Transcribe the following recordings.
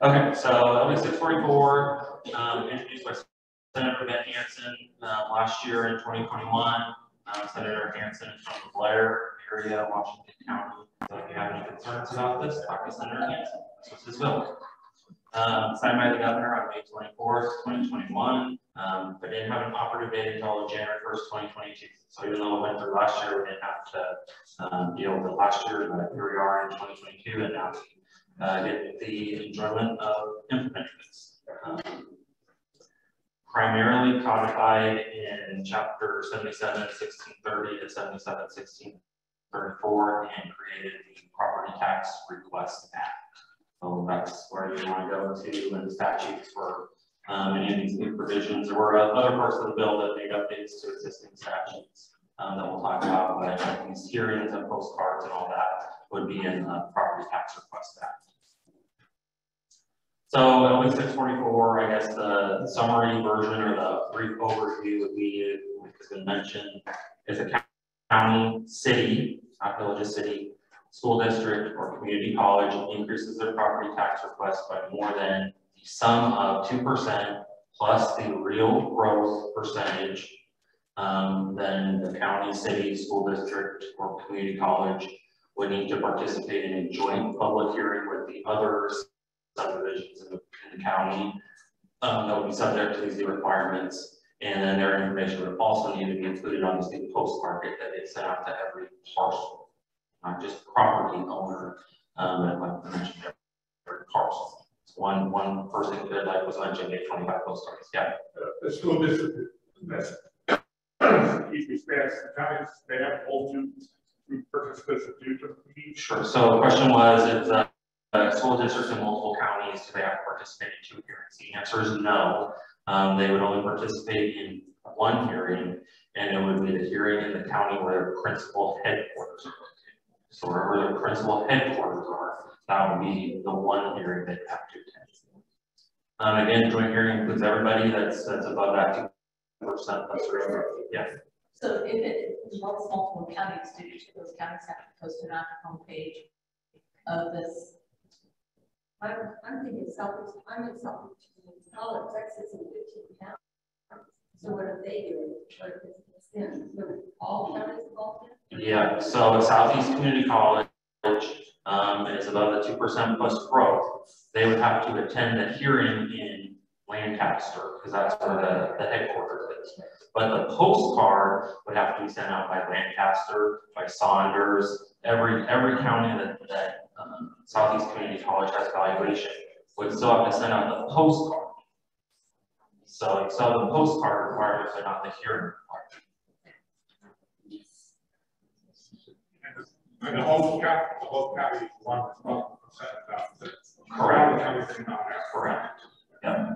Okay, so LB644, introduced by Senator Ben Hansen last year in 2021. Senator Hansen is from the Blair area, Washington County. So if you have any concerns about this, talk to Senator Hansen. This was his bill. Signed by the governor on May 24th, 2021, but didn't have an operative date until January 1st, 2022. So even though it went through last year, we didn't have to deal with it last year, but here we are in 2022, and now get the enjoyment of implementing this. Primarily codified in Chapter 77, 1630 to 77, 1634, and created the Property Tax Request Act. So that's where you want to go to in the statutes for any of these new provisions. There were other parts of the bill that made updates to existing statutes that we'll talk about, but these hearings and postcards and all that would be in the Property Tax Request Act. So LB644, I guess the summary version or the brief overview would be, like has been mentioned, if a county, city, not village, city, school district, or community college increases their property tax request by more than the sum of 2% plus the real growth percentage, then the county, city, school district, or community college would need to participate in a joint public hearing with the other subdivisions in the county that would be subject to these new requirements, and then their information would also need to be included on this new postcard that they sent out to every parcel, not just property owner, but like I mentioned, every parcel. So one person could, like was mentioned, get 25 postcards. Yeah. The school district that's easily spans the counties, they have all two participants that do to each. Sure. So the question was, if school districts in multiple counties, do they have to participate in 2 hearings? The answer is no. They would only participate in 1 hearing, and it would be the hearing in the county where their principal headquarters are located. So wherever their principal headquarters are, that would be the 1 hearing they have to attend. Again, joint hearing includes everybody that's above that 2%. That's right. Yeah. So if it involves multiple counties, do each of those counties have to post it on the homepage of this? I'm thinking Southeast. I'm in Southeast College, Texas, and 15 counties. So what are they doing? So all counties involved in? Yeah. So Southeast Community College is above the 2% plus growth. They would have to attend the hearing in Lancaster because that's where the headquarters is. But the postcard would have to be sent out by Lancaster, by Saunders, every county that Southeast Community College has valuation would still have to send out the postcard. So the postcard requirements are not the hearing requirements. And the whole county is 1%. Correct. Correct. Yeah.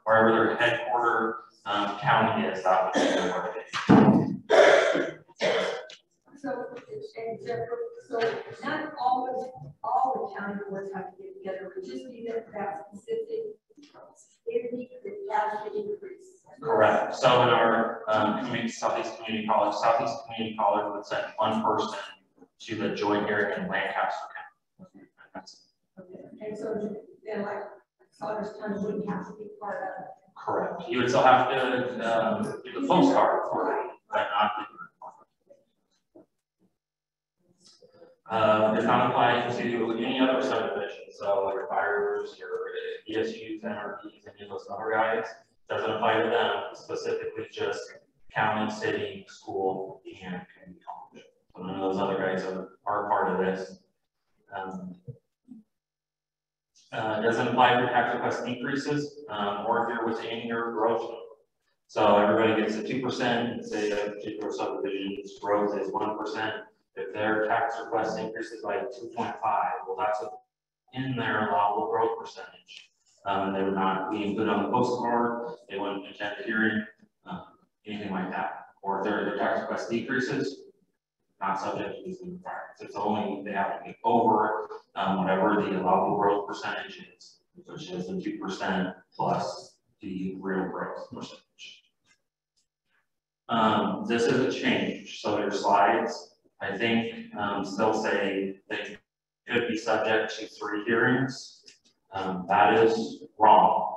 Wherever their headquarter county is, that would be where it is. So not all the county boards have to get together, but just be that specific entity that has the increase. Correct. So in our Southeast Community College would send 1 person to the joint hearing in Lancaster County. Okay. And so then like Saunders County wouldn't have to be part of it. Correct. You would still have to do the postcard for it, but not the does not apply to any other subdivision. So your fires, your ESUs, NRPs, any of those other guys, doesn't apply to them, specifically just county, city, school, and community college. So none of those other guys are part of this. Doesn't apply for tax request decreases or if you're within your growth number. So everybody gets a 2%, say a particular subdivision's growth is 1%. If their tax request increases by 2.5, well, that's in their allowable growth percentage. And they would not be included on the postcard, they wouldn't attend the hearing, anything like that. Or if their tax request decreases, not subject to these requirements. It's only they have to be over whatever the allowable growth percentage is, which is the 2% plus the real growth percentage. This is a change. So your slides I think, still say they could be subject to 3 hearings. That is wrong.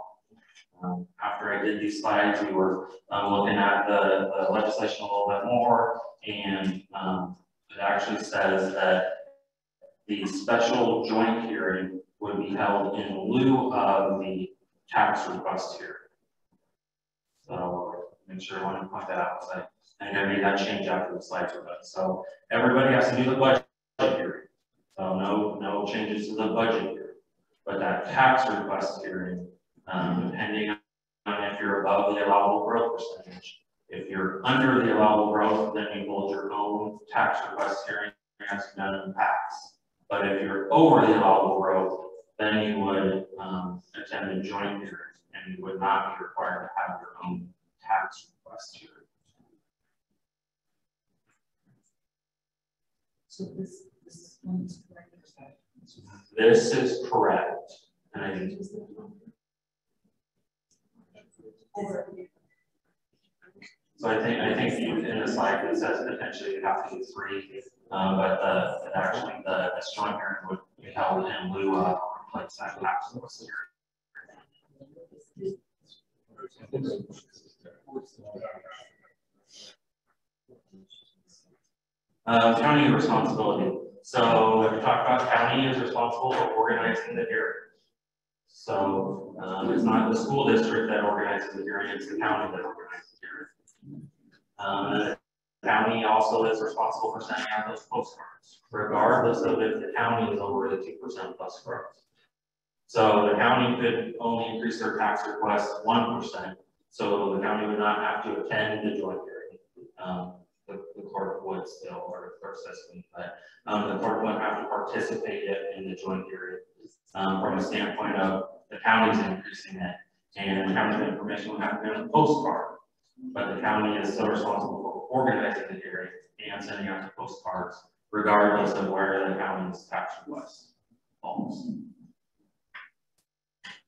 After I did these slides, we were looking at the legislation a little bit more, and it actually says that the special joint hearing would be held in lieu of the tax request hearing. So make sure I want to point that out. I think I made that change after the slides were done. So everybody has to do the budget hearing. So no changes to the budget hearing. But that tax request hearing, depending on if you're above the allowable growth percentage. If you're under the allowable growth, then you hold your own tax request hearing as done in the past. But if you're over the allowable growth, then you would attend a joint hearing, and you would not be required to have your own tax request hearing. So this one's correct. This is correct, and I think. So I think in the slide it says potentially you have to do 3, but actually the joint hearing would be held in lieu of replace that tax request hearing. County responsibility. So we talked about county is responsible for organizing the hearing. So it's not the school district that organizes the hearing, it's the county that organizes the hearing. And the county also is responsible for sending out those postcards, regardless of if the county is over the 2% plus growth. So the county could only increase their tax request 1%, so the county would not have to attend the joint hearing. The clerk would still, or the clerk system, but the clerk wouldn't have to participate in the joint hearing from a standpoint of the county's increasing it, and the county information would have to be on the postcard. But the county is still responsible for organizing the hearing and sending out the postcards, regardless of where the county's tax request falls.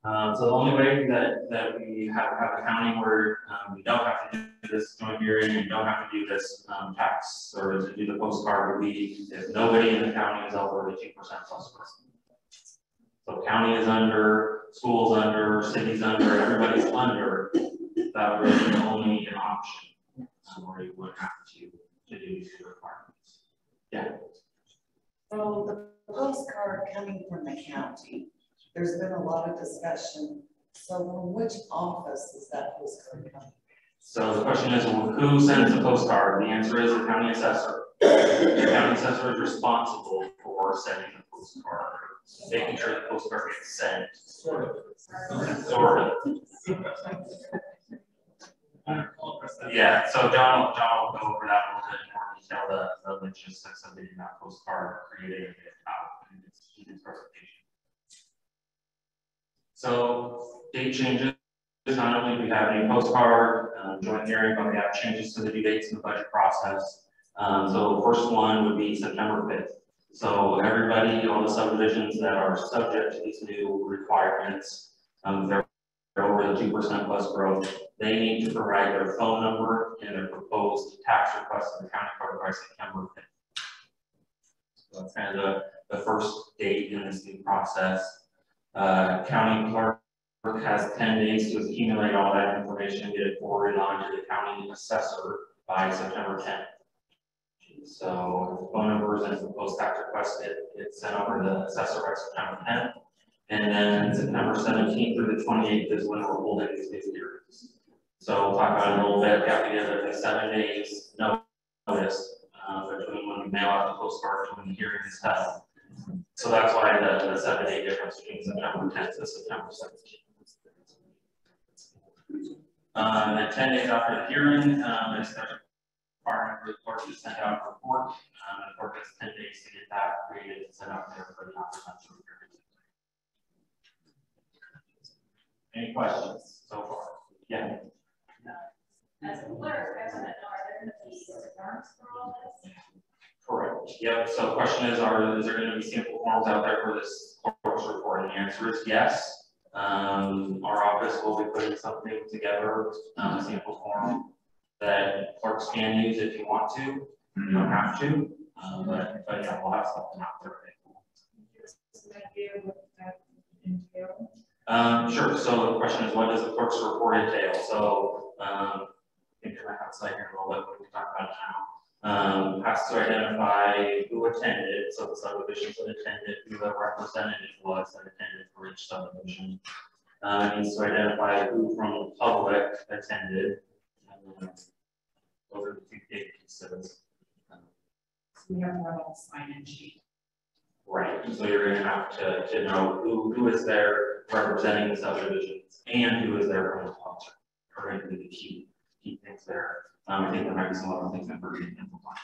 So the only way that we have a county where we don't have to do this joint hearing and don't have to do this tax or to do the postcard would be if nobody in the county is over the 2% plus growth. So county is under, schools under, cities under, everybody's under. That would be only an option where you would have to do these requirements. Yeah. So the postcard coming from the county, there's been a lot of discussion. So from which office is that postcard coming? So the question is, who sends the postcard? The answer is the county assessor. The county assessor is responsible for sending the postcard, making sure the postcard gets sent. Sort of. Yeah, so John will go over that a little bit more detail, the logistics of getting that postcard created and get out in his presentation. So date changes. Not only do we have a postcard joint hearing, but we have changes to the due dates in the budget process. So the first one would be September 5th. So everybody, all the subdivisions that are subject to these new requirements, they're over the 2% plus growth, they need to provide their phone number and their proposed tax request to the county clerk by September 5th. So that's kind of the first date in this new process. County clerk has 10 days to accumulate all that information and get it forwarded on to the county assessor by September 10th. So phone numbers and proposed tax request it's sent over to the assessor by September 10th. And then September 17th through the 28th is when we're holding these new hearings. So we'll talk about it a little bit. We have to give it 7 days notice between when we mail out the postcard and when the hearing is held. So that's why the 7-day difference between September 10th and September 17th. And 10 days after the hearing, it's the requirement for the clerk to send out a report. The clerk has 10 days to get that created and sent out to everybody after that. Any questions so far? Yeah. As a clerk, I want to know, are there going to be forms for all this? Correct. Yep. So the question is there going to be sample forms out there for this clerk's report? And the answer is yes. Our office will be putting something together, a sample form that clerks can use if you want to. You don't have to. But yeah, we'll have something out there. Sure. So the question is, what does the clerk's report entail? So I think I'm outside here a little bit, but we can talk about it now. Has to identify who attended, so the subdivisions that attended, who the representative was that attended for each subdivision. Needs to identify who from the public attended. Those are the two big pieces. We have one on sign-in sheet. Right, so you're going to have to know who is there representing the subdivisions and who is there from the public. Are going to be the key things there. I think there might be some other things that we're going to implement.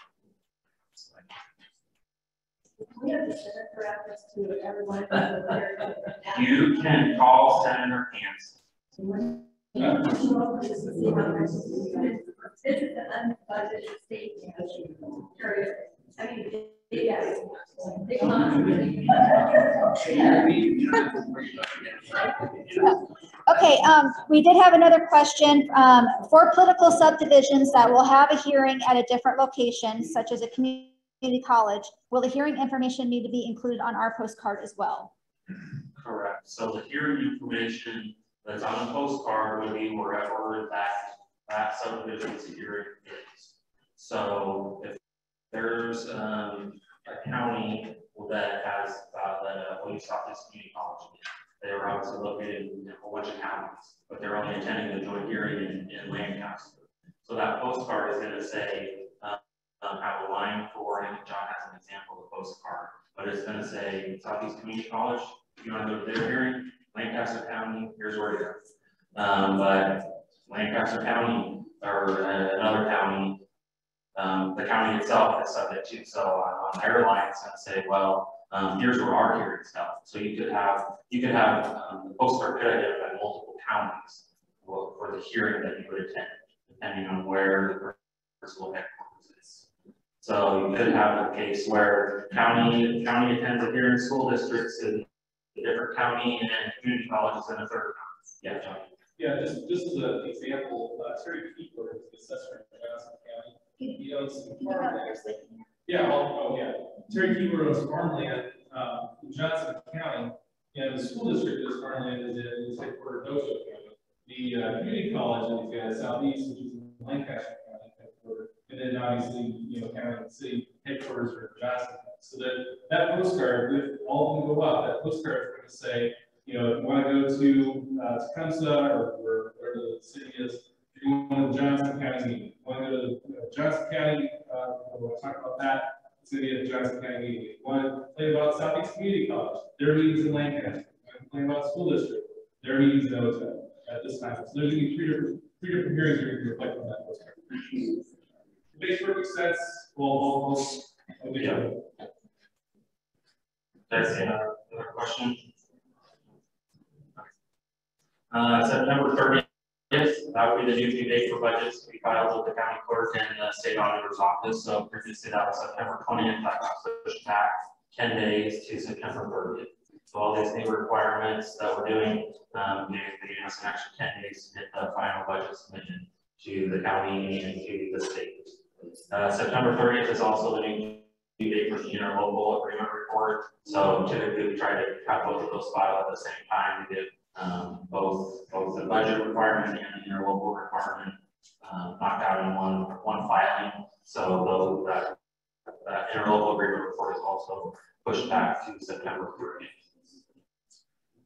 We have to send it for access to everyone. You can call Senator Hanson. This is an unbudgeted state. I mean, yes. Okay, we did have another question. For political subdivisions that will have a hearing at a different location, such as a community college, will the hearing information need to be included on our postcard as well? Correct. So the hearing information that's on the postcard would be wherever that subdivision's hearing is. So if there's a county that has Southeast Community College, they are obviously located in a whole bunch of counties, but they're only attending the joint hearing in Lancaster. So that postcard is going to say, have a line for, I think John has an example of the postcard, but it's going to say Southeast Community College. If you want to go to their hearing, Lancaster County, here's where you're. But Lancaster County or another county, the county itself is subject to. So on their line, it's going to say, well, here's where our hearings held. So you could have the postcard could identify multiple counties for the hearing that you would attend, depending on where the principal headquarters is. So you could have a case where county attends a hearing, school districts in a different county, and community colleges in a third county. Yeah, John. Yeah, just as an example, Terry Keeper is the assessor in Johnson County. He owns some farmland. Yeah, Terry Keeper owns farmland in Johnson County, and the school district is farmland is headquartered in Ocho County. The community college that he's got is Southeast, which is in Lancaster County headquarters, and then obviously, county and city headquarters are in Johnson County. So that postcard, if all of them go up, that postcard is going to say, if you want to go to Tecumseh or where the city is, if you want to Johnson County meeting, want to go to Johnson County, we'll talk about that. It's going to be at Johnson County meeting. If you want to complain about Southeast Community College, their meetings in Lancaster. If you want to complain about school district, their meetings in Oto at this time. So there's going to be three different hearings that are going to reflect on that postcard. It makes perfect sense. We'll Yeah. That's another question. September 30th, that would be the new due date for budgets to be filed with the county clerk and the state auditor's office. So previously that was September 20th, that got pushed back 10 days to September 30th. So all these new requirements that we're doing, they're giving us an extra 10 days to get the final budget submitted to the county and to the state. September 30th is also the new due date for the interlocal agreement report. So typically we try to have both of those filed at the same time to get both the budget requirement and the interlocal requirement knocked out in one filing. So that interlocal agreement report is also pushed back to September 30th.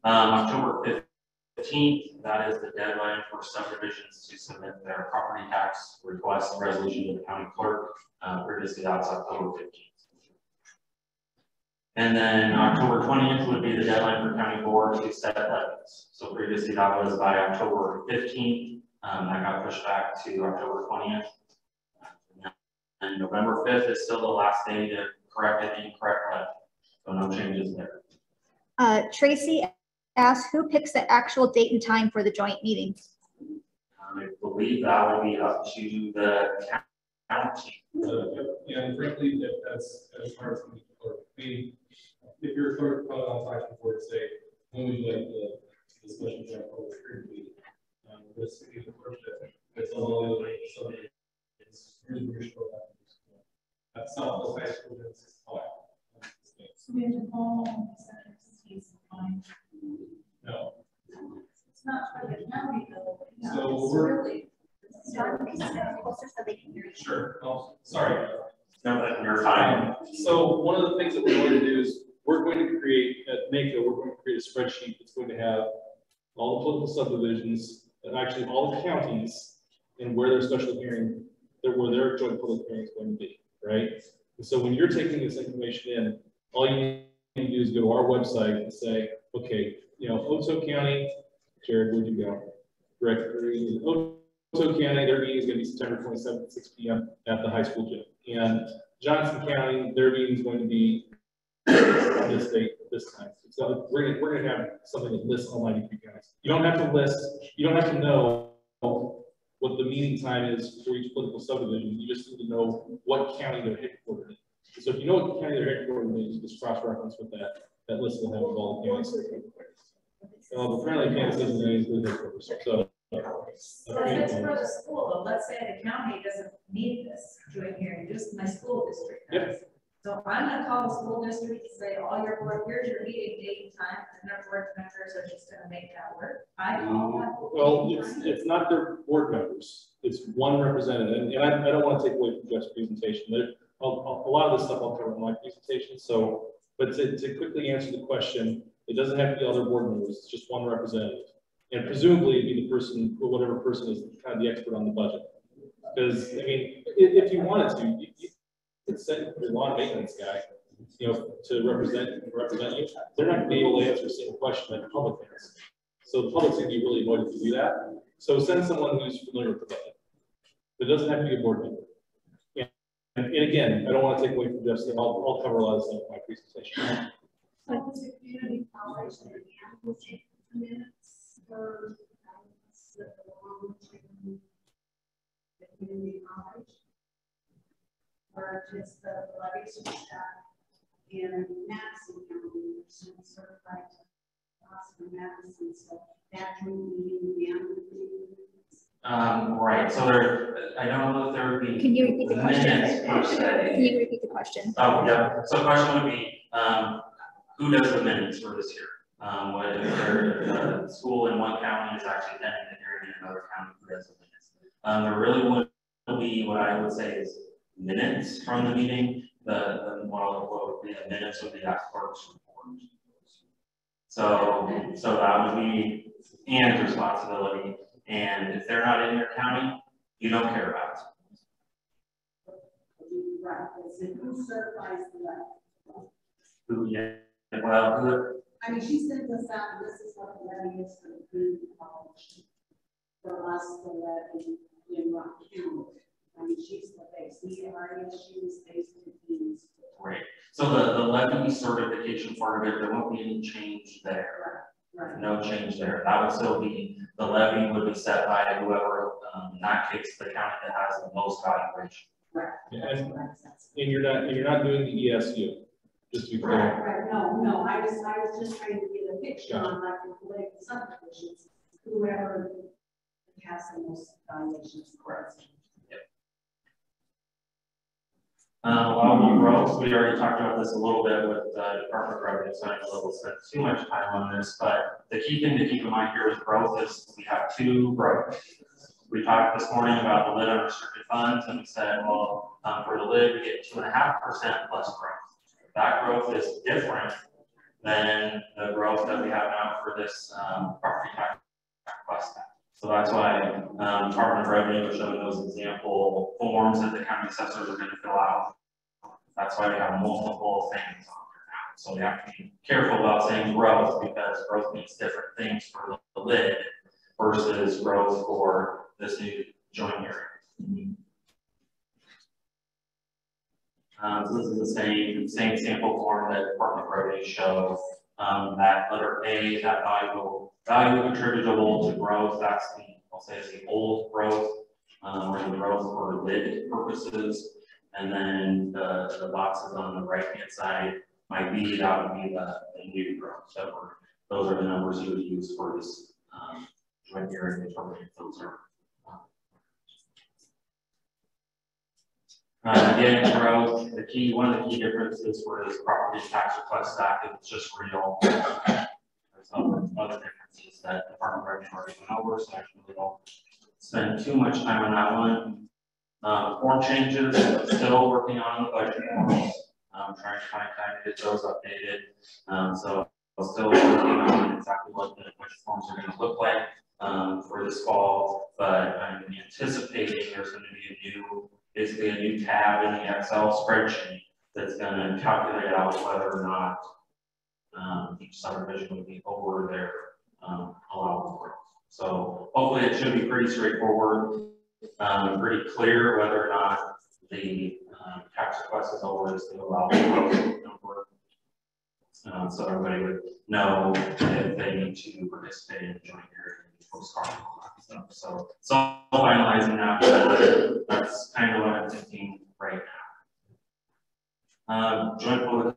October 15th, that is the deadline for subdivisions to submit their property tax request resolution to the county clerk. Previously that was October 15th. And then October 20th would be the deadline for county board to set levies. So previously that was by October 15th. That got pushed back to October 20th. And November 5th is still the last day to correct any incorrect levy. So no changes there. Tracy asked, who picks the actual date and time for the joint meetings? I believe that would be up to the county. And frankly, that's as far as the clerk. I mean, if you're a clerk, probably on time before to say, when would you like the discussion to public hearing meeting? This is the clerk that it's all the way, so it's really crucial. Southwest High School. So we have to call the centers. No. It's not for the county though. So It's we're- really. Closer so they can hear you. Sure. Oh, sorry. No, that you're fine. So one of the things that we're going to do is we're going to create at NACO, we're going to create a spreadsheet that's going to have all the political subdivisions and actually all the counties and where their special hearing, where their joint public hearing is going to be, right? And so when you're taking this information in, all you need to do is go to our website and say, okay, you know, Oso County, Jared, where'd you go? Directory, Oso County, their meeting is going to be September 27th at 6 p.m. at the high school gym. And Johnson County, their meeting is going to be on this date, this time. So we're going to have something that lists all 93 counties. You don't have to list, you don't have to know what the meeting time is for each political subdivision. You just need to know what county they're headquartered in. So if you know what county they're headquartered in, you just cross-reference with that list will have all the counties. Apparently Kansas doesn't know anything headquarters. So So if it's for the school, though, let's say the county doesn't need this joint hearing, just my school district does. So I'm gonna call the school district and say, all your board, here's your meeting date and time, and their board members are just gonna make that work. I call that. Well, it's not their board members. It's one representative. And I don't want to take away from Jeff's presentation. A lot of this stuff I'll cover in my presentation. So, but to quickly answer the question, it doesn't have to be other board members. It's just one representative. And presumably it'd be the person, or whatever person is kind of the expert on the budget. Because, I mean, if you wanted to, you could send your lawn maintenance guy, you know, to represent you. They're not going to be able to answer a single question that the public has. So the public's going to be really annoyed to do that. So send someone who's familiar with the budget. But it doesn't have to be a board member. And again, I don't want to take away from Jeff's thing. I'll cover a lot of stuff in my presentation. So the community college and will take minutes for the community college, or just the levies and stuff in Madison County, certified to us in Madison, so that can be Right, so I don't know if there would be. Can you repeat the question? Minutes per se. Can you repeat the question? Oh, yeah, so the question would be, who does the minutes for this year? Whether the school in one county is actually attending the hearing in another county who does the minutes. There really wouldn't be what I would say is minutes from the meeting. What would be the minutes would be that clerk's report. So that would be Ann's responsibility. And if they're not in your county, you don't care about it. right. So who certifies the levy? Who, yeah, well, I mean, she sent us out, and this is what the levy is for the community college. For us, the levy in Rock County. I mean, she's the base. We are issues based on things. Great. So the levy certification part of it, there won't be any change there. Right. No change there. That would still be, the levy would be set by whoever, in that case, the county that has the most valuation. Right. And you're not doing the ESU, just to be clear. Right. No. I was just trying to get a picture on like the political subdivisions, whoever has the most valuations. Correct. While we growth, we already talked about this a little bit with Department of Revenue, so I don't know we'll spend too much time on this, but the key thing to keep in mind here with growth is we have two growth. We talked this morning about the lid on restricted funds, and we said, well, for the lid, we get 2.5% plus growth. That growth is different than the growth that we have now for this property tax request. So that's why Department of Revenue is showing those example forms that the county assessors are going to fill out. That's why we have multiple things on there now. So we have to be careful about saying growth, because growth means different things for the lid versus growth for this new joint hearing. So this is the same sample form that Department of Revenue shows. That letter A, that value attributable to growth, that's the, I'll say it's the old growth, or the growth for lid purposes. And then the boxes on the right hand side might be, that would be the new growth. So those are the numbers you would use for this joint hearing determining if those are. again, growth, one of the key differences was property tax request stack, it's just real. There's other differences that the Department of Revenue already went over, so I really don't spend too much time on that one. Form changes, still working on the budget forms. Trying to find time to get those updated. So I'm still working on exactly what the budget forms are going to look like for this fall, but I'm anticipating there's going to be basically a new tab in the Excel spreadsheet that's going to calculate out whether or not each subdivision would be over their allowable growth. So hopefully it should be pretty straightforward, pretty clear whether or not the tax request is over the allowable growth number. So everybody would know if they need to participate in the joint hearing, postcard, and all that stuff. So finalizing that, but that's kind of what I'm thinking right now. Joint public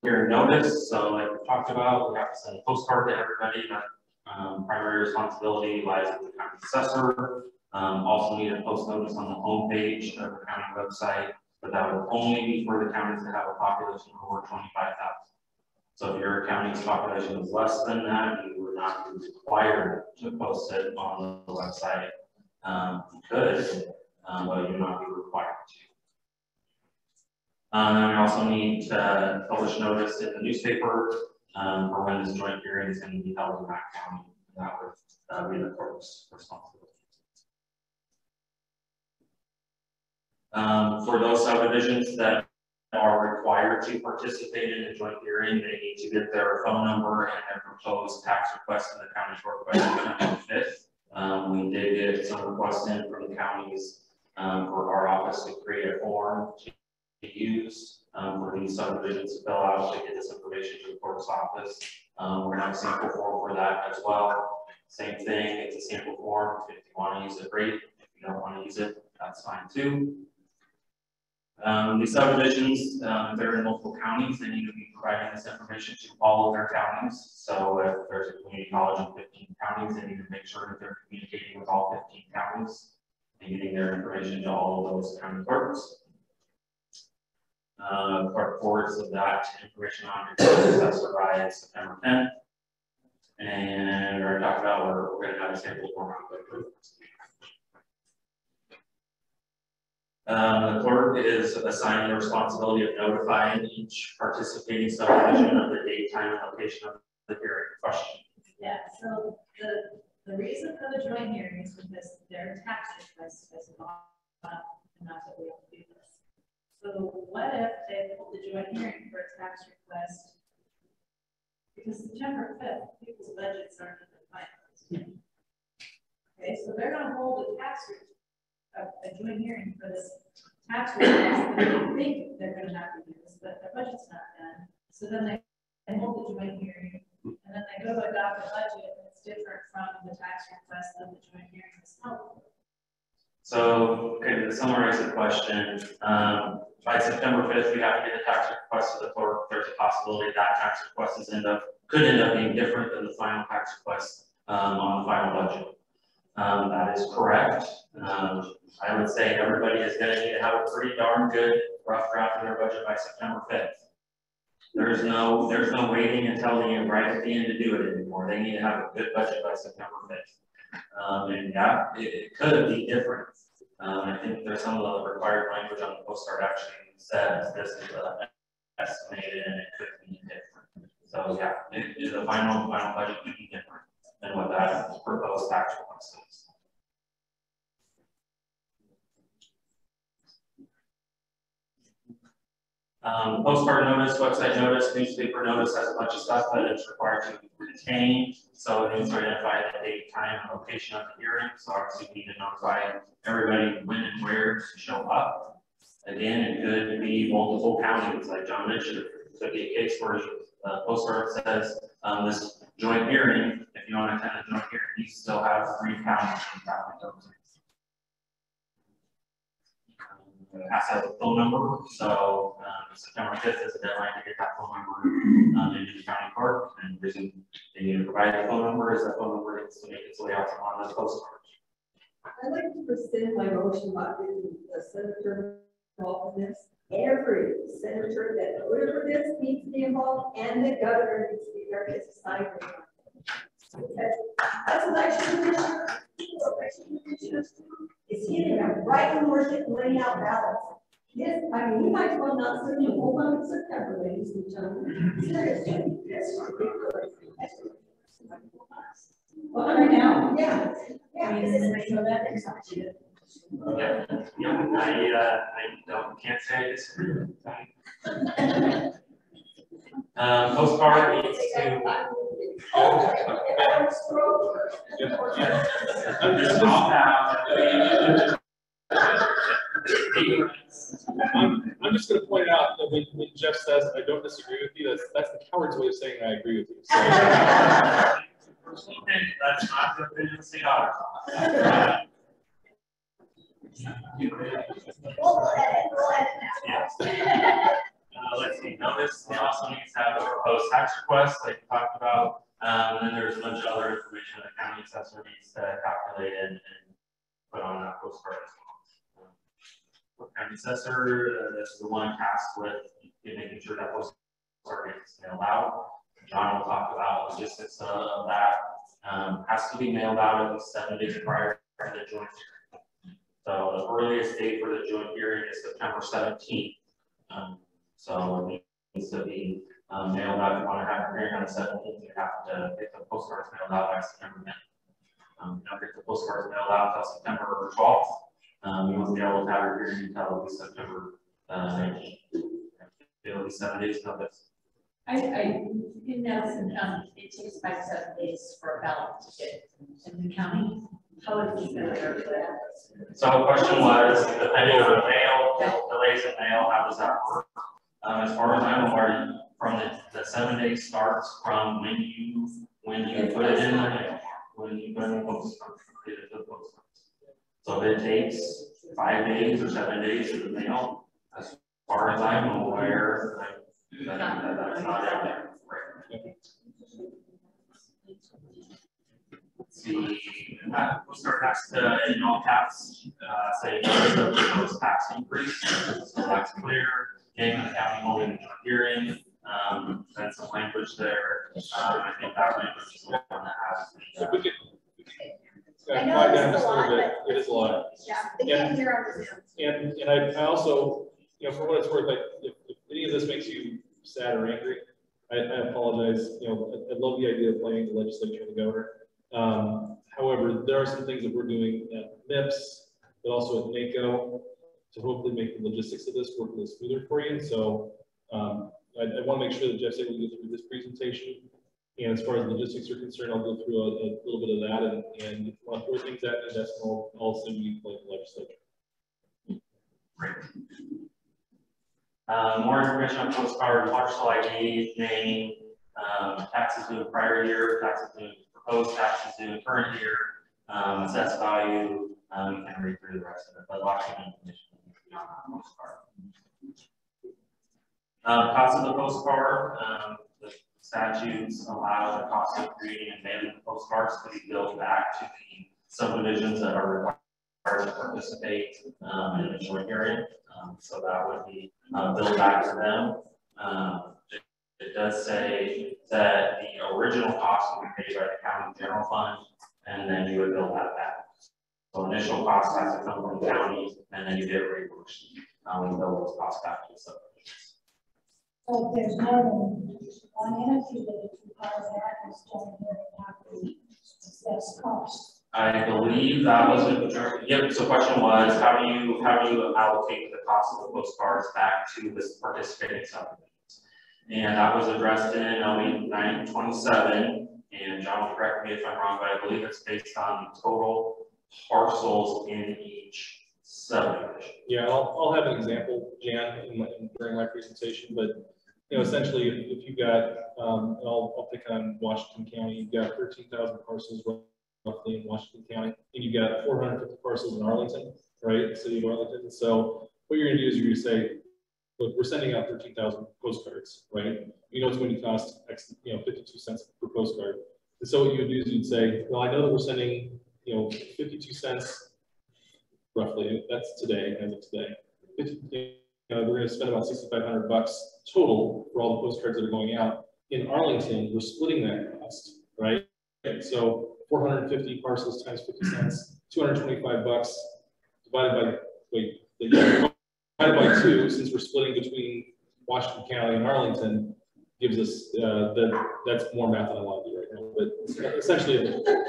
hearing notice. So like we talked about, we have to send a postcard to everybody. That primary responsibility lies with the county assessor. Also need a post notice on the homepage of the county website, but that would only be for the counties that have a population of over 25,000. So if your county's population is less than that, you would not be required to post it on the website. You could, but you would not be required to. And we also need to publish notice in the newspaper for when this joint hearing is going to be held in that county. That would be the clerk's responsibility. For those subdivisions that are required to participate in a joint hearing, they need to get their phone number and their proposed tax request to the county court by September 5th. We did get some requests in from the counties for our office to create a form to use for these subdivisions to fill out to get this information to the court's office. We're going to have a sample form for that as well. Same thing, it's a sample form. If you want to use it, great. If you don't want to use it, that's fine too. These subdivisions, if they're in multiple counties, they need to be providing this information to all of their counties. So if there's a community college in 15 counties, they need to make sure that they're communicating with all 15 counties and getting their information to all of those county clerks. Clerk forwards of that information on your assessor by September 10th. And we're talking about we're going to have a sample form on the The clerk is assigned the responsibility of notifying each participating subdivision of the date, time, and location of the hearing. Question. Yeah, so the reason for the joint hearing is because their tax request is not enough that we have to do this. So what if they hold the joint hearing for a tax request? Because September 5th, people's budgets aren't even finalized. Okay, so they're going to hold a joint hearing for this tax request. They think they're going to have to do this, but their budget's not done. So then they hold the joint hearing, and then they go to adopt a budget that's different from the tax request that the joint hearing is held for. So, okay, to summarize the question, by September 5th, we have to get a tax request to the clerk. There's a possibility that tax request could end up being different than the final tax request on the final budget. That is correct. I would say everybody is going to need to have a pretty darn good rough draft of their budget by September 5th. There's no waiting until right at the end to do it anymore. They need to have a good budget by September 5th. And yeah, it could be different. I think there's some of the required language on the postcard actually says this is estimated and it could be different. So yeah, the final budget could be different than what that proposed tax request is. Postcard notice, website notice, newspaper notice has a bunch of stuff that it's required to retain. So it needs to identify the date, time, and location of the hearing. So obviously we need to notify everybody when and where to show up. Again, it could be multiple counties, like John mentioned. It could be a case where the postcard says this joint hearing, if you want to attend a joint hearing, you still have 3 counties in that. It has to have a phone number, so September 5th is the deadline to get that phone number into the county clerk, and the reason they need to provide the phone number is that phone number needs to make its way out on the postcard. I'd like to rescind my motion about giving the senator involved in this. Every senator that voted for this needs to be involved, and the governor needs to be there to sign it. That's election commissioner. Is hitting them right when we're laying out ballots. Yes, I mean, you might as well not send the whole month of September, ladies and gentlemen. Seriously, that's ridiculous. Well, right now, yeah. I mean, so that excites you. Yeah, I can't say I disagree with that. Postcard needs to. I'm just going to point out that when Jeff says I don't disagree with you, that's the coward's way of saying I agree with you. So. That's not the business they are. We'll edit that. Let's see, notice they also need to have a proposed tax request like we talked about. And then there's a bunch of other information the county assessor needs to calculate and put on that postcard as well. County assessor, this is the one tasked with making sure that postcard gets mailed out. John will talk about logistics of that. Has to be mailed out at least 7 days prior to the joint hearing. So the earliest date for the joint hearing is September 17th. So it needs to be mailed out. If you want to have a hearing on the 17th, you have to get the postcards mailed out by September 10th. Don't get the postcards mailed out until September 12th. You won't be able to have your hearing until at least September 19th. It'll be 7 days notice. In Madison County, it takes 5 to 7 days for a ballot to get in the county. How is this going to work for that? So the question was, depending on mail, delays in mail, how does that work? As far as I'm aware, from the 7 days starts from when you put it in the mail, when you put it in the post office. So if it takes 5 days or 7 days to the mail, as far as I'm aware, that's not out there. Right. Let's see, postcard has to, in all caps, say notice of proposed tax increase. So that's clear. Name of the county holding the hearing. That's some language there. I think that language is the one that has the. If we could I know down it's just a lot, bit. but It is a lot. yeah, they can't hear on the Zoom. And I also, for what it's worth, like if any of this makes you sad or angry, I apologize. I love the idea of playing the legislature and the governor. However, there are some things that we're doing at MIPS, but also at NACO to hopefully make the logistics of this work a little smoother for you. So I want to make sure that Jeff's able to go through this presentation. And as far as logistics are concerned, I'll go through a little bit of that. And if you want to throw things at me, that's all also be like the legislature. Great. More information on postcard, parcel ID, name, taxes due in prior year, taxes due proposed taxes due in current year, assessed value. You can read through the rest of it, but lots of information on the postcard. Cost of the postcard, the statutes allow the cost of creating and mailing the postcards to be billed back to the subdivisions that are required to participate in the joint hearing. So that would be billed back to them. It does say that the original cost would be paid by the county general fund, and then you would bill that back. So initial cost has to come from the county, and then you get reimbursed. We bill those costs back to the subdivisions. So there's more than one entity that is required that is joint hearing after assess costs. I believe that was a majority. Yep. So the question was, how do you allocate the cost of the postcards back to this participating subdivisions? And that was addressed in LB 927. And John will correct me if I'm wrong, but I believe it's based on the total parcels in each subdivision. Yeah, I'll have an example, Jan, during my presentation, but essentially, if you've got, and I'll pick on Washington County, you've got 13,000 parcels roughly in Washington County, and you've got 450 parcels in Arlington, right? The city of Arlington. So what you're going to do is you're going to say, look, we're sending out 13,000 postcards, right? It's going to cost X, 52 cents per postcard. And so what you would do is you'd say, well, I know that we're sending, 52 cents roughly. That's today, as of today. we're going to spend about $6,500 total for all the postcards that are going out. In Arlington, we're splitting that cost, right? So 450 parcels times 50 cents, $225 divided by 2, since we're splitting between Washington County and Arlington, gives us that's more math than I want to do right now. But essentially,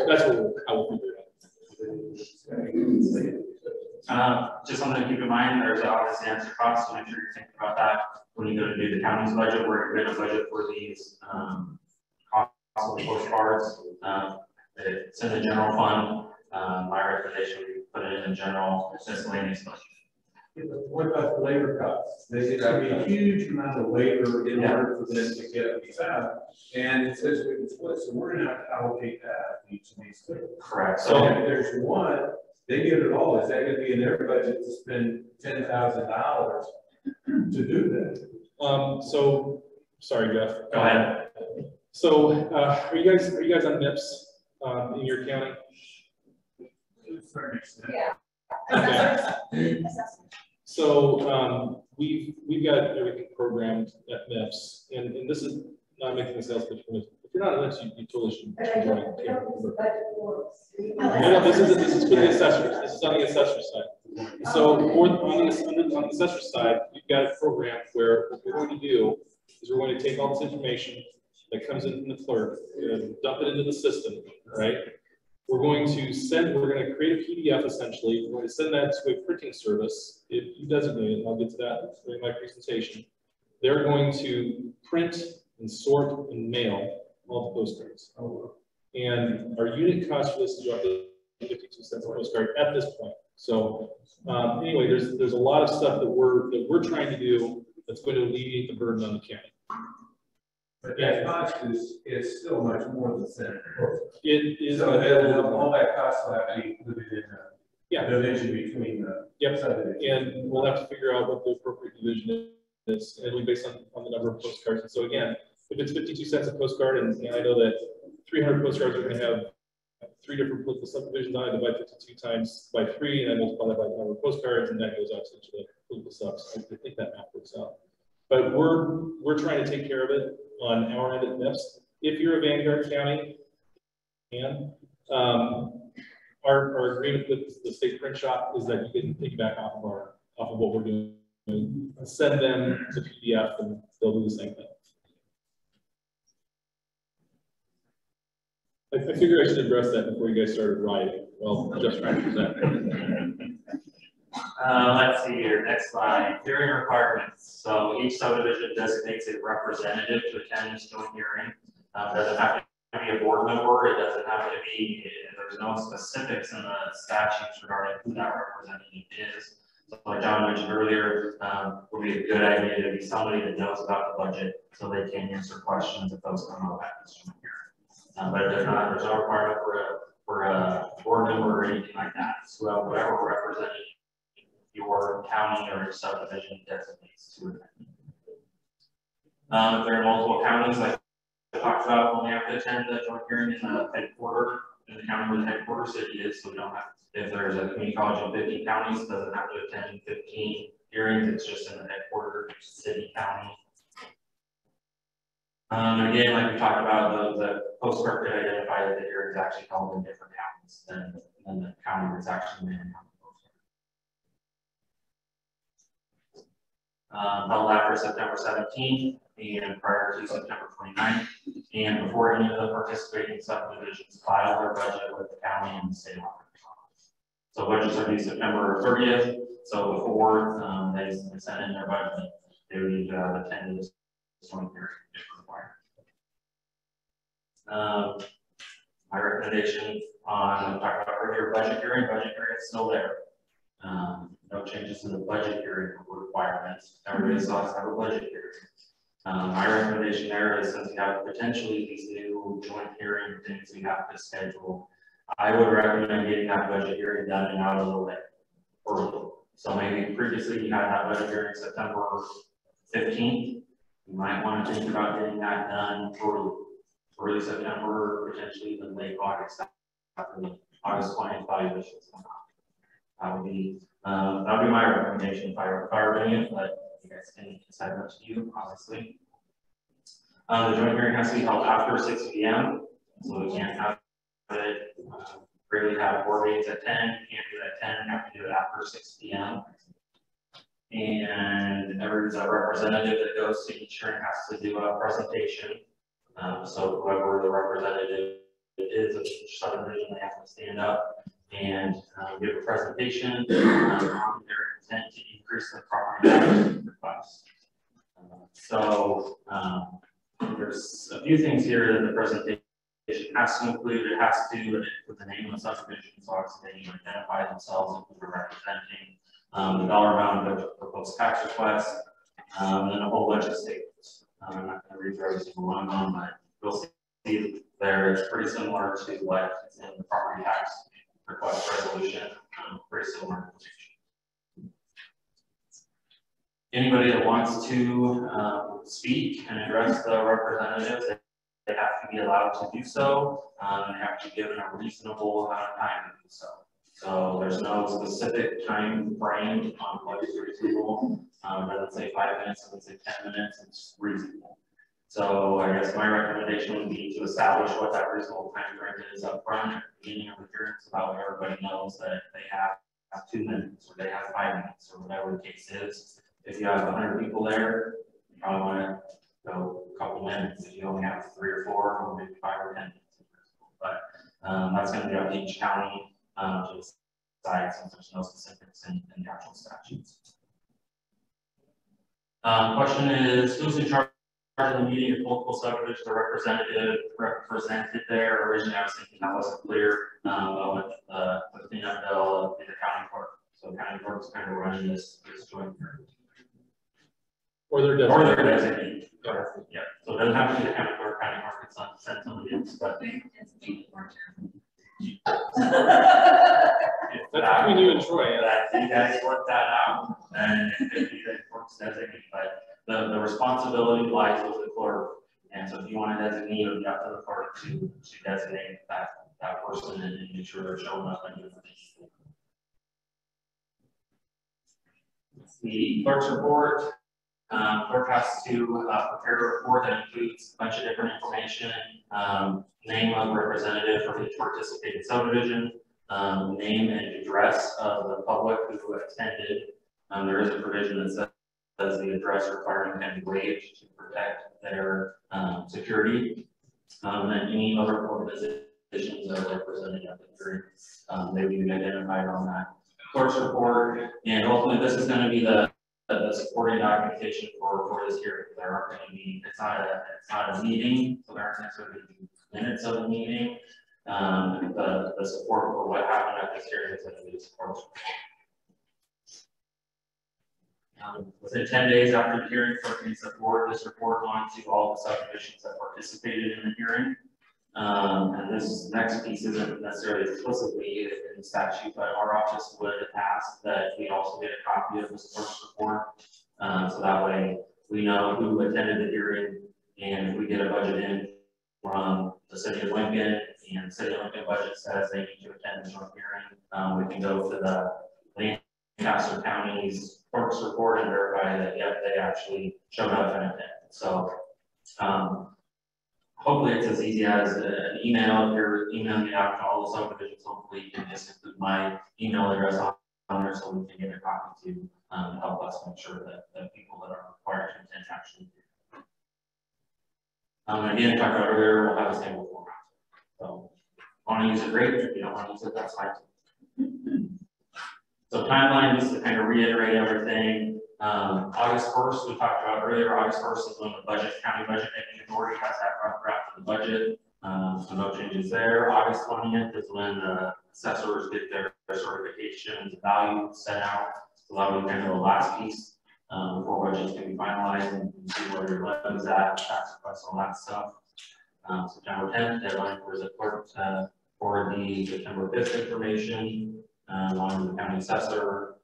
that's how we'll figure it out. Just something to keep in mind, there's obviously extra costs, so make sure you're thinking about that when you go to do the county's budget, where you're going to budget for these costs of the postcards. It's in the general fund. My recommendation would be put it in the general miscellaneous budget. What about the labor costs? There's going to be a huge amount of labor in order for them to get these out. And it says we can split, so we're going to have to allocate that to each of these things. Correct. So if there's one, they give it all. Is that going to be in their budget to spend $10,000 to do that? So, sorry, Jeff. Go ahead. So, are you guys on MIPS in your county? Yeah. Okay. So we've got everything programmed at MIPS, and this is not making a sales pitch. If you're not at MIPS, you totally should join. No, this is for the assessors. This is on the assessor side. So on the assessor side, we've got a program where what we're going to do is we're going to take all this information that comes in from the clerk and dump it into the system, right? We're going to create a PDF essentially. We're going to send that to a printing service. If you designate it, and I'll get to that during my presentation. They're going to print and sort and mail all the postcards. And our unit cost for this is roughly 52 cents a postcard at this point. So anyway, there's a lot of stuff that we're trying to do that's going to alleviate the burden on the county. But that cost is still much more than Senator. It is. So all that cost will have to be included in the division between the subdivisions. And we'll have to figure out what the appropriate division is, and it'll be based on the number of postcards. And so again, if it's 52 cents a postcard, and I know that 300 postcards are going to have 3 different political subdivisions on it, divide 52 times by 3, and then multiply that by the number of postcards, and that goes out to each of the political subs. I think that math works out. But we're trying to take care of it on our end at MIPS. If you're a Vanguard County, and our agreement with the state print shop is that you can piggyback off of what we're doing. Send them the PDF, and they'll do the same thing. I figured I should address that before you guys started writing. Well, just trying to present. Let's see here, next slide, hearing requirements. So each subdivision designates a representative to attend this joint hearing. Doesn't have to be a board member, it doesn't have to be, there's no specifics in the statutes regarding who that representative is. So like John mentioned earlier, would be a good idea to be somebody that knows about the budget so they can answer questions if those come up at this joint hearing. But there's no requirement for a board member or anything like that. So whatever representative your county or your subdivision designates to attend. If there are multiple counties, like I talked about, only have to attend the joint hearing in the headquarters, in the county where the headquarters city is, so we don't have, if there's a community college in 50 counties, doesn't have to attend 15 hearings, it's just in the headquarters city county. Again, like we talked about, the postcard could identify that the hearing is actually held in different counties than the county that's actually in. Held after September 17th and prior to September 29th, and before any of the participating subdivisions file their budget with the county and the state office. So budgets are due September 30th. So before they send in their budget, they would need to attend this joint hearing if required. My recommendation on talking about earlier budget hearing is still there. No changes to the budget hearing requirements. Everybody still has to have a budget hearing. My recommendation there is, since we have potentially these new joint hearing things we have to schedule, I would recommend getting that budget hearing done and out a little bit early. So maybe previously you had that budget hearing September 15th. You might want to think about getting that done early September, potentially even late August after the August 20th valuations come out. that would be my recommendation if I were doing it, but you guys can decide up to you, obviously. The joint hearing has to be held after 6 p.m. So we can't have it, really have board meetings at 10, you can't do it at 10, you have to do it after 6 p.m. And every representative that goes to each hearing has to do a presentation. So whoever the representative is of each subdivision, they have to stand up and give a presentation on their intent to increase the property tax request. There's a few things here that the presentation has to include. It has to include the name of the subdivision, so obviously they need to identify themselves and who they're representing, the dollar amount of the proposed tax request, and then a whole bunch of statements. I'm not going to read through every single one of them, but you'll see there it's pretty similar to what is in the property tax request resolution, pretty similar information. Anybody that wants to speak and address the representatives, they have to be allowed to do so, and have to be given a reasonable amount of time to do so. So there's no specific time frame on what is reasonable. Let's say 5 minutes, let's say 10 minutes, it's reasonable. So I guess my recommendation would be to establish what that reasonable time frame is up front at the beginning of the hearing, so that way everybody knows that they have 2 minutes or they have 5 minutes or whatever the case is. If you have 100 people there, you probably want to go a couple minutes. If you only have 3 or 4, or maybe 5 or 10 minutes. But that's going to be up to each county to decide, since there's no specifics in the actual statutes. Question is, who's in charge of the meeting? If multiple subdivisions are represented there. Originally, I was thinking that wasn't clear. With the cleanup bill, the county clerk. So county clerk is kind of running this joint hearing. Or their designee. Yeah. So it doesn't have to be the county clerk can send somebody else, but that's between you and Troy. That you guys work that out, and it could be the clerk's designee, but the responsibility lies with the clerk. And so if you want to designate, it would be up to the clerk to designate that person and make sure they're showing up and doing things. The clerk's report. Clerk has to prepare a report that includes a bunch of different information, name of representative for each participating subdivision, name and address of the public who attended. There is a provision that says the address requirement can be waived to protect their security. And then any other organizations that are represented at the hearing, they will be identified on that clerk's report. And ultimately, this is going to be the supporting documentation for this hearing. There aren't going to be, it's not a meeting, so there aren't necessarily minutes of the meeting. The support for what happened at this hearing is going to be the support. Within 10 days after the hearing, clerk needs to forward this report on to all the subdivisions that participated in the hearing. And this next piece isn't necessarily explicitly in the statute, but our office would ask that we also get a copy of this clerk's report. So that way we know who attended the hearing, and if we get a budget in from the city of Lincoln, and the city of Lincoln budget says they need to attend the joint hearing, we can go to the Lancaster County's clerk's report and verify that, yep, they actually showed up and attended. So, hopefully it's as easy as an email. If you're emailing it out to all the subdivisions, hopefully you can just include my email address on there so we can get a copy to help us make sure that the people that are required to attend actually do. Again, if I talked earlier, we'll have a sample format. So, if you want to use it, great. If you don't want to use it, that's fine. So timeline, just to kind of reiterate everything. August 1st, we talked about earlier. August 1st is when the county budget making authority has that rough draft of the budget. So no changes there. August 20th is when the assessors get their certifications value set out. So that will be kind of the last piece before budgets can be finalized and see where your levy is at, tax requests, all that stuff. September 10th, deadline for the clerk for the September 5th information. On the county assessor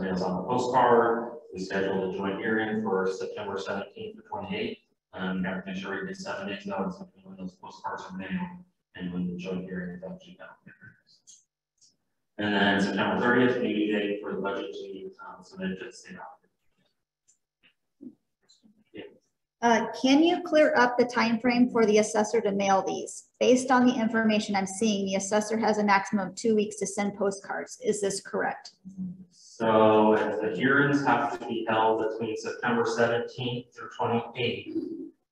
mails on the postcard. We scheduled a joint hearing for September 17th to 28th. You have to make sure you get 7 days notice when those postcards are mailed and when the joint hearing is actually done. And then September 30th, meeting date for the budget to be submitted to the state office. Can you clear up the time frame for the assessor to mail these? Based on the information I'm seeing, the assessor has a maximum of 2 weeks to send postcards. Is this correct? So as the hearings have to be held between September 17th through 28th,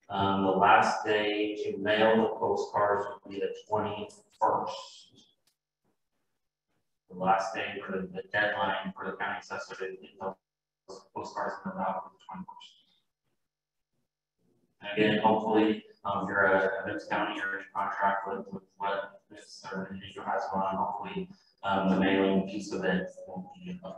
the last day to mail the postcards will be the 21st. The last day for the deadline for the county assessor to get those postcards mailed out on the 21st. And again, hopefully, if you're a mixed county or in contract with what this or individual has going on, hopefully the mailing piece of it won't be a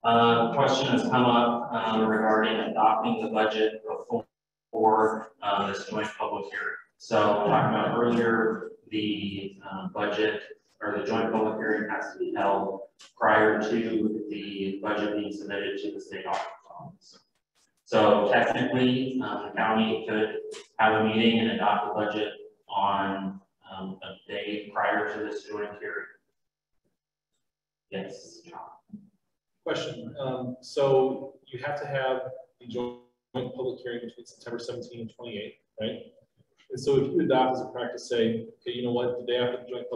problem. Question has come up regarding adopting the budget before this joint public hearing. So talking about earlier, the budget or the joint public hearing has to be held prior to the budget being submitted to the state office. So technically, the county could have a meeting and adopt the budget on a day prior to this joint hearing. Yes, John. Question. So you have to have the joint public hearing between September 17 and 28, right? And so if you adopt as a practice, say, okay, you know what, the day after the joint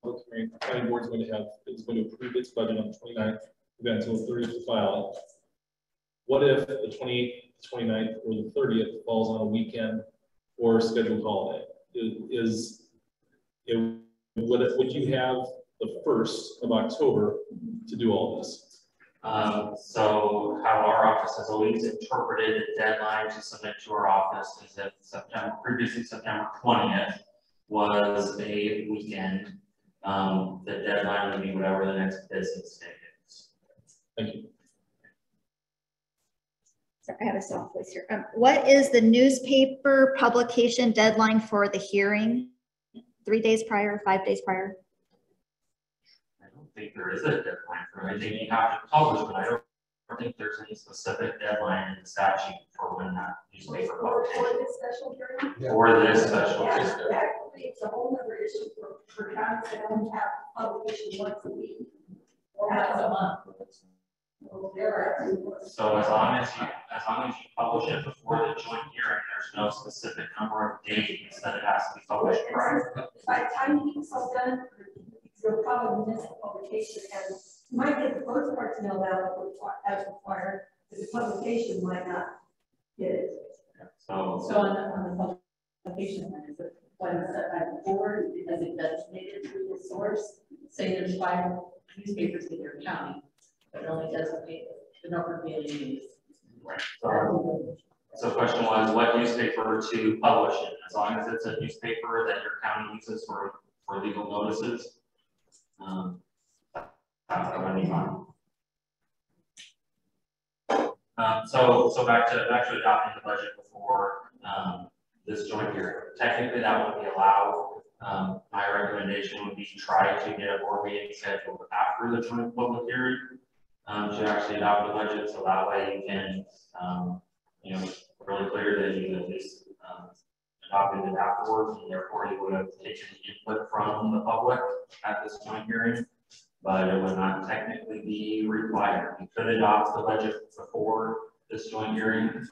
public hearing, the county board is going to approve its budget on the 29th, we've got until the 30th to file it. What if the 28th, 29th, or the 30th falls on a weekend or a scheduled holiday? Would you have the 1st of October to do all this? So how our office has always interpreted the deadline to submit to our office is that previously September 20th was a weekend. The deadline would be whatever the next business day is. Thank you. I have a soft voice here. What is the newspaper publication deadline for the hearing? 3 days prior, 5 days prior? I don't think there is a deadline for it. I think you have to publish, but I don't think there's any specific deadline in the statute for when that newspaper publication. For this special hearing? Yeah. For this special hearing. Actually, it's a whole other issue for counties that don't have publication once a week or once a month. So as long as you publish it before the joint hearing, there's no specific number of days that it has to be published prior. By the time you get stuff done, you'll probably miss the publication, and you might get the postcards mailed out as required, but the publication might not get it. So on the publication, then is it one set by the board because it designated through the source? Say there's 5 newspapers in your county, but it only designate the number of daily news. Right. So question was what newspaper to publish in, as long as it's a newspaper that your county uses for legal notices. That's going to be fine. So back to adopting the budget before this joint hearing. Technically, that would be allowed. My recommendation would be try to get a board meeting scheduled after the joint public hearing to actually adopt the budget, so that way you can, really clear that you at least adopted it afterwards, and therefore you would have taken input from the public at this joint hearing, but it would not technically be required. You could adopt the budget before this joint hearing,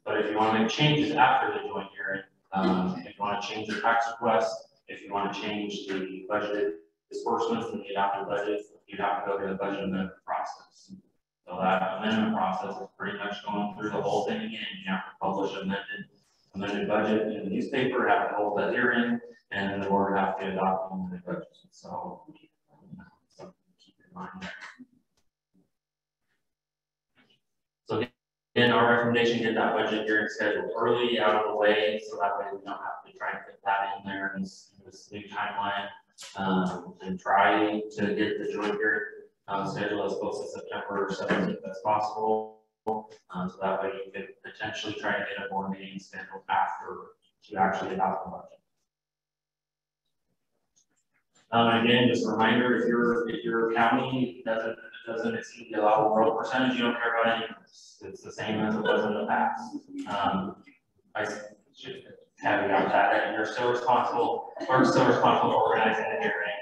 but if you want to make changes after the joint hearing, if you want to change your tax request, if you want to change the budgeted disbursements in the adopted budget, you'd have to go through the budget amendment process. So that amendment process is pretty much going through the whole thing again. You have to publish amended budget in the newspaper, have to hold that hearing, and then the board have to adopt the amended budget. So something to keep in mind there. So again, our recommendation, get that budget hearing scheduled early, out of the way, so that way we don't have to try and fit that in there in this new timeline, and try to get the joint hearing schedule as close to September 17th as possible. So that way you could potentially try to get a board meeting scheduled after to actually adopt the budget. Again, just a reminder, if your county doesn't exceed the allowable growth percentage, you don't care about any of this. It's the same as it was in the past. caveat that you're still responsible, or still responsible for organizing the hearing,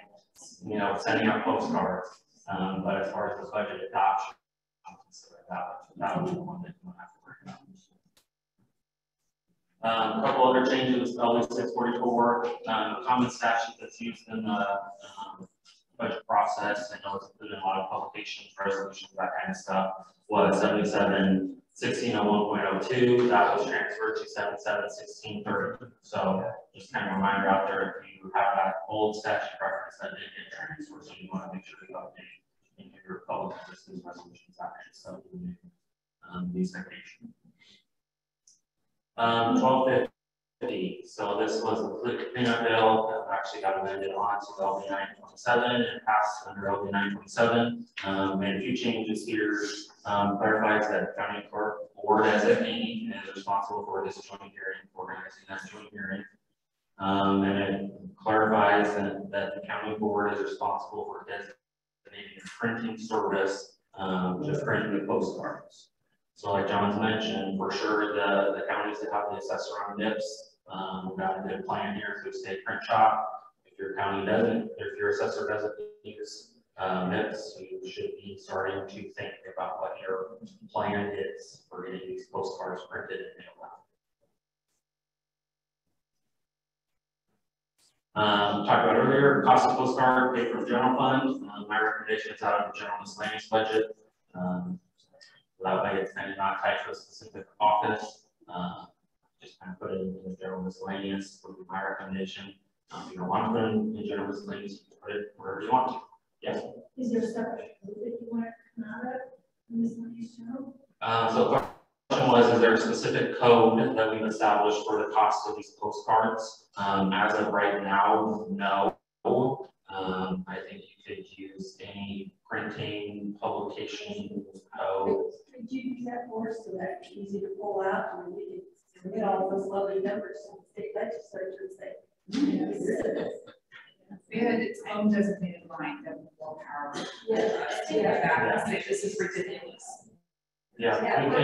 you know, sending out postcards. But as far as the budget adoption, that would be one that you would have to worry about. A couple other changes, LB644, a common statute that's used in the budget process. I know it's included in a lot of publications, resolutions, that kind of stuff, was 77-1601.02. That was transferred to 77-1630. So just kind of a reminder out there, if you have that old statute reference that did get transferred, so you want to make sure you update into your public assistance resolutions, that kind of stuff. These citations. 1250. So this was the cleanup bill that actually got amended on to LB927 and passed under LB927. Made a few changes here. Clarifies that county court board as a designee is responsible for this joint hearing, organizing that joint hearing. And it clarifies that the county board is responsible for designating a printing service to print the postcards. So like John's mentioned, for sure the counties that have the assessor on NIPS, we've got a good plan here through state print shop. If your county doesn't, if your assessor doesn't use NIPS, you should be starting to think about what your plan is for getting these postcards printed and mailed out. Talked about earlier, cost of postcard paid from general fund. My recommendation is out of the general miscellaneous budget. That way it's kind of not tied to a specific office. Just kind of put it in the general miscellaneous would be my recommendation. If you don't want to put it in general miscellaneous, you can put it wherever you want to. Yes? Is there a separate code that you want to come out of miscellaneous general? So the question was, is there a specific code that we've established for the cost of these postcards? As of right now, no. I think you could use any printing, publication code. Could you use that for us so that it's easy to pull out and we can get all those lovely numbers from the state legislature and say, get rid of this? It had its own designated line that will more power. Yeah. Say this is ridiculous. Yeah, Yeah, we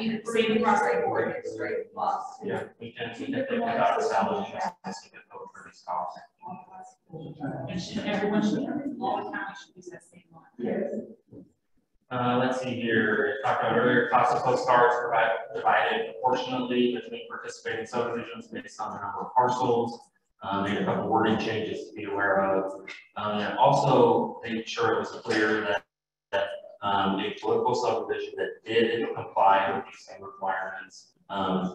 can, Same across the board. yeah, we can think about establishing a specific code for these costs. And everyone should, all the counties should use that same line. Yes. Let's see here, talked about earlier, cost of postcards divided proportionally between participating subdivisions based on the number of parcels. Made a couple wording changes to be aware of. And also made sure it was clear that a political subdivision that did comply with these same requirements,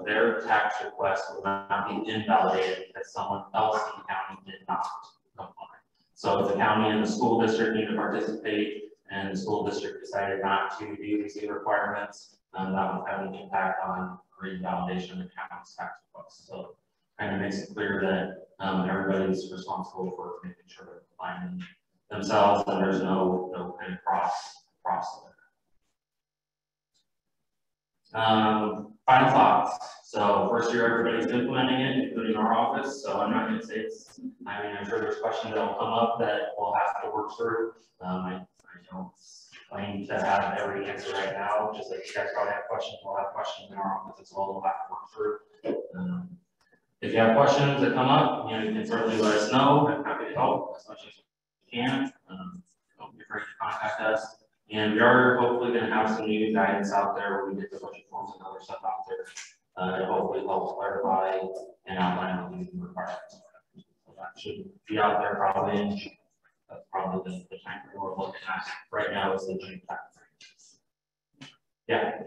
their tax request would not be invalidated because someone else in the county did not comply. So if the county and the school district need to participate and the school district decided not to do these requirements, that would have an impact on revalidation of the county's tax request. So kind of makes it clear that everybody's responsible for making sure they're complying themselves and there's no kind of cross final thoughts. So first year everybody's implementing it, including our office. So I'm not going to say it's, I mean, I'm sure there's questions that will come up that we'll have to work through. I don't claim to have every answer right now, just like you guys probably have questions, we'll have questions in our office as well, we'll have to work through. If you have questions that come up, you know, you can certainly let us know. I'm happy to help as much as we can. Don't be afraid to contact us. And we are hopefully going to have some new guidance out there when we get the budget forms and other stuff out there to hopefully help clarify and outline what we requirements. So that should be out there probably in June. That's probably the time we're looking at right now is the June time frame. Yeah.